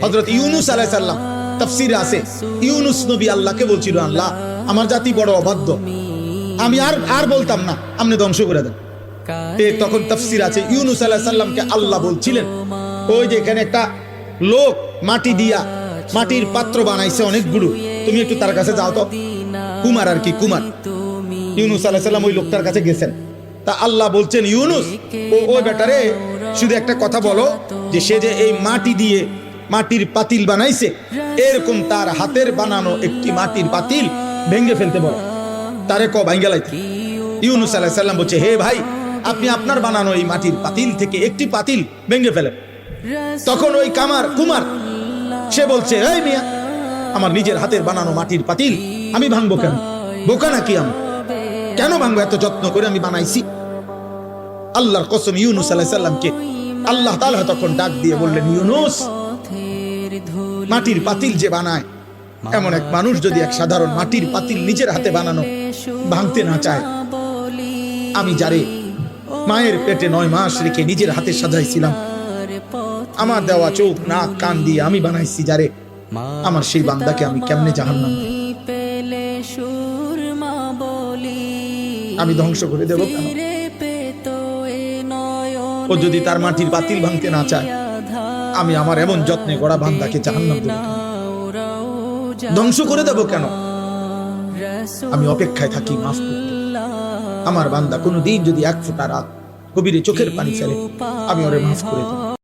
হযরত ইউনূস আলাইহিস সালাম তাফসীরে আছে, ইউনূস নবী আল্লাহকে বলছিল, আল্লাহ আমার জাতি বড় অবাধ্য, আমি আর বলতাম না, আপনি ধ্বংস করে দেন। তখন তাফসীর আছে ইউনূস আলাইহিস সালামকে আল্লাহ বলছিলেন, ওই যে এখানে একটা লোক মাটি দিয়া মাটির পাত্র বানাইছে অনেকগুলো, তুমি একটু তার কাছে যাও তো। কুমার আর কি, কুমার। ইউনূস আলাইহিস সালাম ওই লোকটার কাছে গেছেন। তা আল্লাহ বলছেন, ইউনূস ওই বেটারে শুধু একটা কথা বলো, যে সে যে এই মাটি দিয়ে মাটির পাতিল বানাইছে, এরকম তার হাতের বানানো একটি মাটির পাতিল ভেঙে ফেলতে বলো, তারে ভাঙ্গে লাইতে। ইউনূস আলাইহিস সালাম বলছে, হে ভাই, আপনি আপনার বানানো এই মাটির পাতিল থেকে একটি পাতিল ভেঙে ফেলেন। তখন ওই কুমার সে বলছে, এই মিয়া, আমার নিজের হাতের বানানো মাটির পাতিল আমি ভাঙবো কেন? বোকা নাকি আমি? কেন ভাঙবো? এত যত্ন করে আমি বানাইছি। আল্লাহর কসম, ইউনূস আলাইহিস সালামকে আল্লাহ তাআলা তখন ডাক দিয়ে বললেন, ইউনূস, মাটির পাতিল যে বানায়, এমন এক মানুষ যদি এক সাধারণ মাটির পাতিল নিজের হাতে বানানো ভাঙতে না চায়, আমি যারে মায়ের পেটে 9 মাস রেখে নিজের হাতে সাজাইছিলাম, আমার দেওয়া চোখ নাক কান দিয়ে আমি বানাইছি যারে, আমার সেই বান্দাকে আমি কেমনে জাহান্নাম আমি ধ্বংস করে দেব কেন? ও যদি তার মাটির পাতিল ভাঙতে না চায়, আমি আমার এমন যত্নে গড়া বান্দাকে জাহান্নাম দেব কেন? ধ্বংস করে দেব কেন? আমি অপেক্ষায় থাকি মাফ করতে। আমার বান্দা কোনোদিন যদি 1 ফোঁটা রাত গভীরে চোখের পানি ফেলে, আমি ওরে মাফ করে দেব।